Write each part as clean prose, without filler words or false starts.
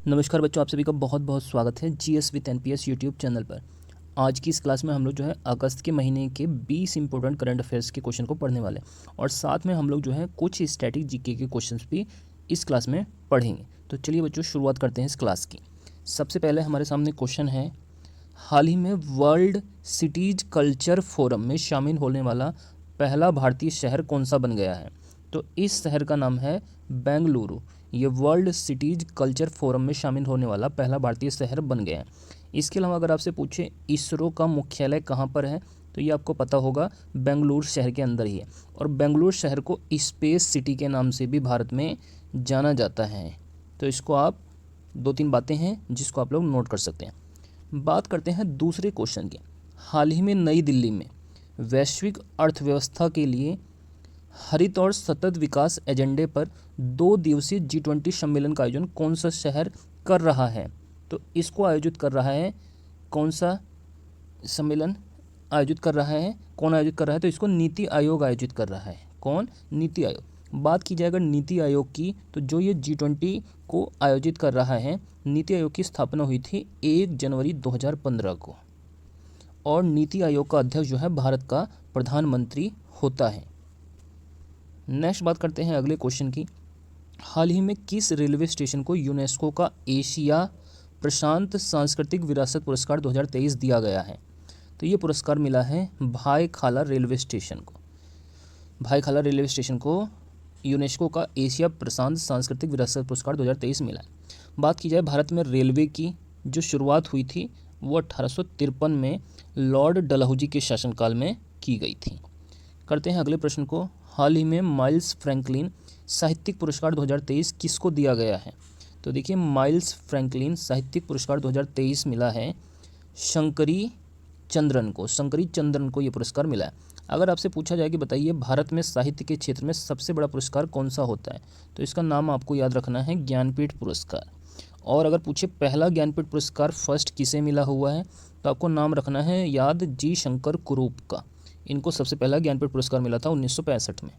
नमस्कार बच्चों, आप सभी का बहुत बहुत स्वागत है GS with NPS YouTube channel पर। आज की इस क्लास में हम लोग जो है अगस्त के महीने के 20 इंपॉर्टेंट करंट अफेयर्स के क्वेश्चन को पढ़ने वाले हैं और साथ में हम लोग जो है कुछ स्टैटिक जीके के क्वेश्चंस भी इस क्लास में पढ़ेंगे। तो चलिए बच्चों, शुरुआत करते हैं इस क्लास की। सबसे पहले हमारे सामने क्वेश्चन है, हाल ही में वर्ल्ड सिटीज कल्चर फोरम में शामिल होने वाला पहला भारतीय शहर कौन सा बन गया है? तो इस शहर का नाम है बेंगलुरु। ये वर्ल्ड सिटीज कल्चर फोरम में शामिल होने वाला पहला भारतीय शहर बन गया है। इसके अलावा अगर आपसे पूछे इसरो का मुख्यालय कहाँ पर है, तो ये आपको पता होगा बेंगलुरु शहर के अंदर ही है। और बेंगलुरु शहर को स्पेस सिटी के नाम से भी भारत में जाना जाता है। तो इसको आप 2-3 बातें हैं जिसको आप लोग नोट कर सकते हैं। बात करते हैं दूसरे क्वेश्चन की। हाल ही में नई दिल्ली में वैश्विक अर्थव्यवस्था के लिए हरित और सतत विकास एजेंडे पर 2 दिवसीय G20 सम्मेलन का आयोजन कौन सा शहर कर रहा है? तो इसको आयोजित कर रहा है, कौन सा सम्मेलन आयोजित कर रहा है, कौन आयोजित कर रहा है? तो इसको नीति आयोग आयोजित कर रहा है। कौन? नीति आयोग। बात की जाए अगर नीति आयोग की, तो जो ये G20 को आयोजित कर रहा है, नीति आयोग की स्थापना हुई थी 1 जनवरी 2015 को और नीति आयोग का अध्यक्ष जो है भारत का प्रधानमंत्री होता है। नेक्स्ट बात करते हैं अगले क्वेश्चन की। हाल ही में किस रेलवे स्टेशन को यूनेस्को का एशिया प्रशांत सांस्कृतिक विरासत पुरस्कार 2023 दिया गया है? तो ये पुरस्कार मिला है भाईखाला रेलवे स्टेशन को। भाईखाला रेलवे स्टेशन को यूनेस्को का एशिया प्रशांत सांस्कृतिक विरासत पुरस्कार 2023 मिला है। बात की जाए भारत में रेलवे की जो शुरुआत हुई थी वो 1853 में लॉर्ड डलहौजी के शासनकाल में की गई थी। करते हैं अगले प्रश्न को। हाल ही में माइल्स फ्रैंकलिन साहित्यिक पुरस्कार 2023 किसको दिया गया है? तो देखिए, माइल्स फ्रैंकलिन साहित्यिक पुरस्कार 2023 मिला है शंकरी चंद्रन को। शंकरी चंद्रन को ये पुरस्कार मिला है। अगर आपसे पूछा जाए कि बताइए भारत में साहित्य के क्षेत्र में सबसे बड़ा पुरस्कार कौन सा होता है, तो इसका नाम आपको याद रखना है ज्ञानपीठ पुरस्कार। और अगर पूछे पहला ज्ञानपीठ पुरस्कार फर्स्ट किसे मिला हुआ है, तो आपको नाम रखना है याद जी शंकर कुरूप का। इनको सबसे पहला ज्ञानपीठ पुरस्कार मिला था 1965 में।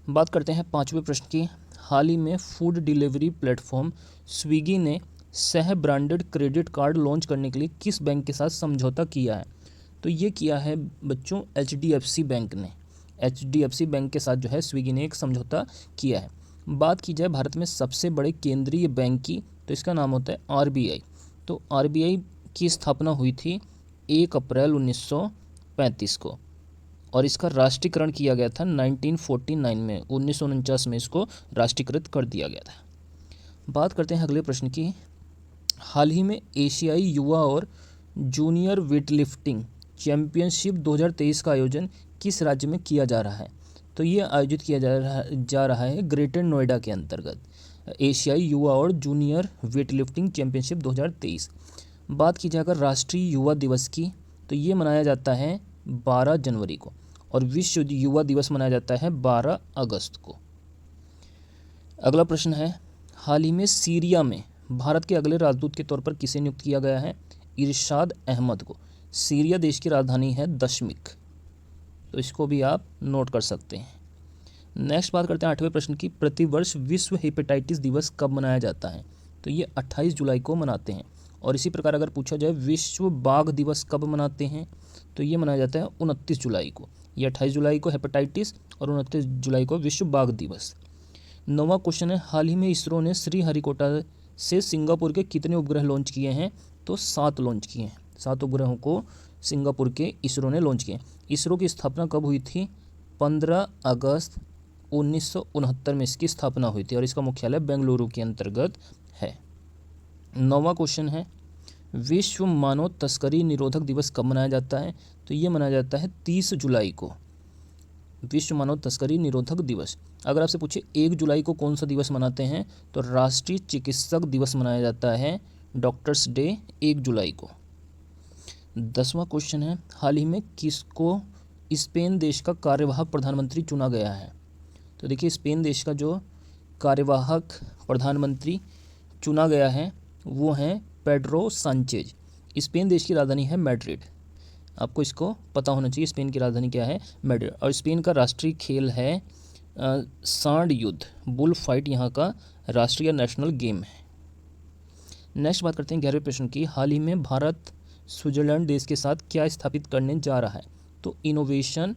बात करते हैं 5वें प्रश्न की। हाल ही में फूड डिलीवरी प्लेटफॉर्म स्विगी ने सह ब्रांडेड क्रेडिट कार्ड लॉन्च करने के लिए किस बैंक के साथ समझौता किया है? तो ये किया है बच्चों HDFC बैंक ने। HDFC बैंक के साथ जो है स्विगी ने एक समझौता किया है। बात की जाए भारत में सबसे बड़े केंद्रीय बैंक की, तो इसका नाम होता है RBI। तो RBI की स्थापना हुई थी 1 अप्रैल 1935 को और इसका राष्ट्रीयकरण किया गया था 1949 में। 1949 में इसको राष्ट्रीयकृत कर दिया गया था। बात करते हैं अगले प्रश्न की। हाल ही में एशियाई युवा और जूनियर वेटलिफ्टिंग चैंपियनशिप 2023 का आयोजन किस राज्य में किया जा रहा है? तो ये आयोजित किया जा रहा है ग्रेटर नोएडा के अंतर्गत एशियाई युवा और जूनियर वेटलिफ्टिंग चैंपियनशिप 2023। बात की जाए अगर राष्ट्रीय युवा दिवस की, तो ये मनाया जाता है 12 जनवरी को और विश्व युवा दिवस मनाया जाता है 12 अगस्त को। अगला प्रश्न है, हाल ही में सीरिया में भारत के अगले राजदूत के तौर पर किसे नियुक्त किया गया है? इरशाद अहमद को। सीरिया देश की राजधानी है दशमिक, तो इसको भी आप नोट कर सकते हैं। नेक्स्ट बात करते हैं 8वें प्रश्न की। प्रतिवर्ष विश्व हेपेटाइटिस दिवस कब मनाया जाता है? तो ये 28 जुलाई को मनाते हैं। और इसी प्रकार अगर पूछा जाए विश्व बाघ दिवस कब मनाते हैं, तो ये मनाया जाता है 29 जुलाई को। ये 28 जुलाई को हेपेटाइटिस और 29 जुलाई को विश्व बाघ दिवस। 9वां क्वेश्चन है, हाल ही में इसरो ने श्रीहरिकोटा से सिंगापुर के कितने उपग्रह लॉन्च किए हैं? तो 7 लॉन्च किए हैं। 7 उपग्रहों को सिंगापुर के इसरो ने लॉन्च किए। इसरो की स्थापना कब हुई थी? 15 अगस्त 1969 में इसकी स्थापना हुई थी और इसका मुख्यालय बेंगलुरु के अंतर्गत है। 9वां क्वेश्चन है, विश्व मानव तस्करी निरोधक दिवस कब मनाया जाता है? तो ये मनाया जाता है 30 जुलाई को, विश्व मानव तस्करी निरोधक दिवस। अगर आपसे पूछे 1 जुलाई को कौन सा दिवस मनाते हैं, तो राष्ट्रीय चिकित्सक दिवस मनाया जाता है, डॉक्टर्स डे 1 जुलाई को। 10वां क्वेश्चन है, हाल ही में किसको स्पेन देश का कार्यवाहक प्रधानमंत्री चुना गया है? तो देखिए, स्पेन देश का जो कार्यवाहक प्रधानमंत्री चुना गया है वो हैं पेड्रो सांचेज। स्पेन देश की राजधानी है मैड्रिड। आपको इसको पता होना चाहिए, स्पेन की राजधानी क्या है? मैड्रिड। और स्पेन का राष्ट्रीय खेल है सांड युद्ध, बुल फाइट यहाँ का राष्ट्रीय नेशनल गेम है। नेक्स्ट बात करते हैं 11वें प्रश्न की। हाल ही में भारत स्विट्जरलैंड देश के साथ क्या स्थापित करने जा रहा है? तो इनोवेशन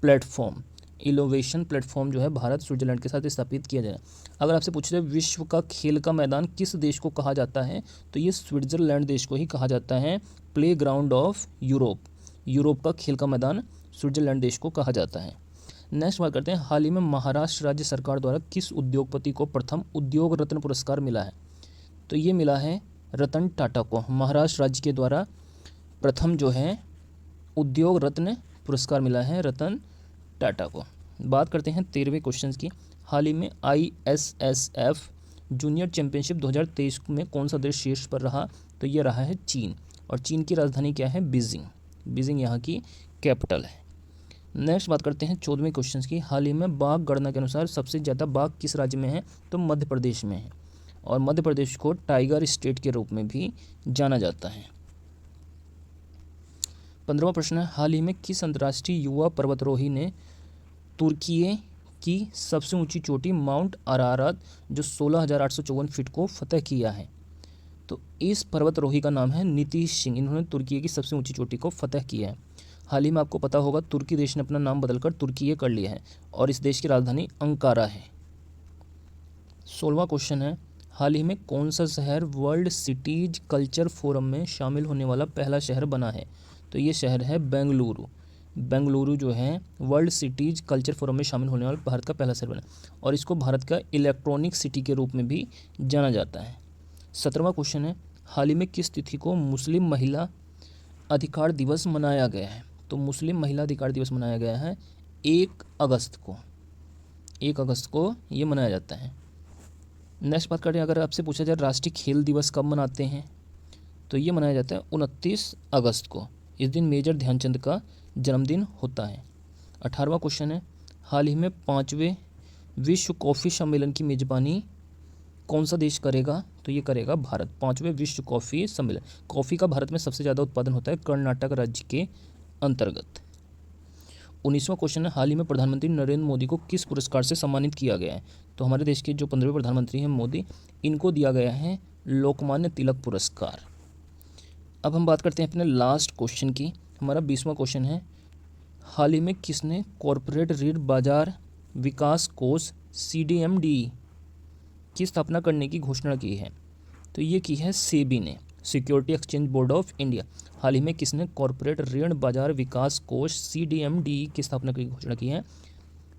प्लेटफॉर्म जो है भारत स्विट्जरलैंड के साथ स्थापित किया जाए। अगर आपसे पूछे विश्व का खेल का मैदान किस देश को कहा जाता है, तो ये स्विट्जरलैंड देश को ही कहा जाता है। प्ले ग्राउंड ऑफ यूरोप का खेल का मैदान स्विट्जरलैंड देश को कहा जाता है। नेक्स्ट बात करते हैं, हाल ही में महाराष्ट्र राज्य सरकार द्वारा किस उद्योगपति को प्रथम उद्योग रत्न पुरस्कार मिला है? तो ये मिला है रतन टाटा को। महाराष्ट्र राज्य के द्वारा प्रथम जो है उद्योग रत्न पुरस्कार मिला है रतन टाटा को। बात करते हैं 13वें क्वेश्चन की। हाल ही में ISSF जूनियर चैंपियनशिप 2023 में कौन सा देश शीर्ष पर रहा? तो ये रहा है चीन, और चीन की राजधानी क्या है? बीजिंग यहाँ की कैपिटल है। नेक्स्ट बात करते हैं 14वें क्वेश्चन की। हाल ही में बाघ गणना के अनुसार सबसे ज़्यादा बाघ किस राज्य में है? तो मध्य प्रदेश में है, और मध्य प्रदेश को टाइगर स्टेट के रूप में भी जाना जाता है। 15वां प्रश्न है, हाल ही में किस अंतर्राष्ट्रीय युवा पर्वतारोही ने तुर्की की सबसे ऊंची चोटी माउंट अरारात जो 16,854 फीट को फतह किया है? तो इस पर्वतारोही का नाम है नीतीश सिंह। इन्होंने तुर्की की सबसे ऊंची चोटी को फतह किया है। हाल ही में आपको पता होगा तुर्की देश ने अपना नाम बदलकर तुर्की कर लिया है, और इस देश की राजधानी अंकारा है। 16वां क्वेश्चन है, हाल ही में कौन सा शहर वर्ल्ड सिटीज कल्चर फोरम में शामिल होने वाला पहला शहर बना है? तो ये शहर है बेंगलुरु जो है वर्ल्ड सिटीज कल्चर फोरम में शामिल होने वाला भारत का पहला शहर बना, और इसको भारत का इलेक्ट्रॉनिक सिटी के रूप में भी जाना जाता है। 17वां क्वेश्चन है, हाल ही में किस तिथि को मुस्लिम महिला अधिकार दिवस मनाया गया है? तो मुस्लिम महिला अधिकार दिवस मनाया गया है 1 अगस्त को ये मनाया जाता है। नेक्स्ट बात करें, अगर आपसे पूछा जाए राष्ट्रीय खेल दिवस कब मनाते हैं, तो ये मनाया जाता है 29 अगस्त को। इस दिन मेजर ध्यानचंद का जन्मदिन होता है। 18वां क्वेश्चन है, हाल ही में 5वें विश्व कॉफ़ी सम्मेलन की मेज़बानी कौन सा देश करेगा? तो ये करेगा भारत। 5वें विश्व कॉफ़ी सम्मेलन। कॉफ़ी का भारत में सबसे ज़्यादा उत्पादन होता है कर्नाटक राज्य के अंतर्गत। 19वां क्वेश्चन है, हाल ही में प्रधानमंत्री नरेंद्र मोदी को किस पुरस्कार से सम्मानित किया गया है? तो हमारे देश के जो 15वें प्रधानमंत्री हैं मोदी, इनको दिया गया है लोकमान्य तिलक पुरस्कार। अब हम बात करते हैं अपने लास्ट क्वेश्चन की। हमारा 20वां क्वेश्चन है, हाल ही में किसने कॉरपोरेट ऋण बाजार विकास कोष CDMD की स्थापना करने की घोषणा की है? तो ये की है सेबी ने, security exchange board of India. हाल ही में किसने कॉरपोरेट ऋण बाजार विकास कोष CDMD की स्थापना की घोषणा की है?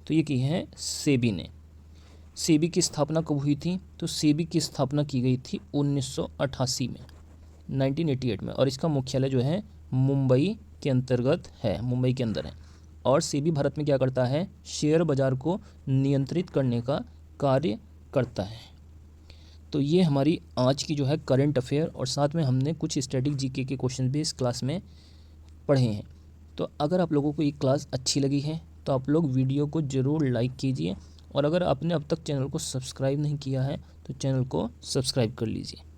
तो ये की है सेबी ने। सेबी की स्थापना कब हुई थी? तो सेबी की स्थापना की गई थी 1988 में, 1988 में, और इसका मुख्यालय जो है मुंबई के अंतर्गत है, मुंबई के अंदर है। और सेबी भारत में क्या करता है? शेयर बाजार को नियंत्रित करने का कार्य करता है। तो ये हमारी आज की जो है करंट अफेयर, और साथ में हमने कुछ स्टैटिक जीके के क्वेश्चन भी इस क्लास में पढ़े हैं। तो अगर आप लोगों को ये क्लास अच्छी लगी है तो आप लोग वीडियो को ज़रूर लाइक कीजिए, और अगर आपने अब तक चैनल को सब्सक्राइब नहीं किया है तो चैनल को सब्सक्राइब कर लीजिए।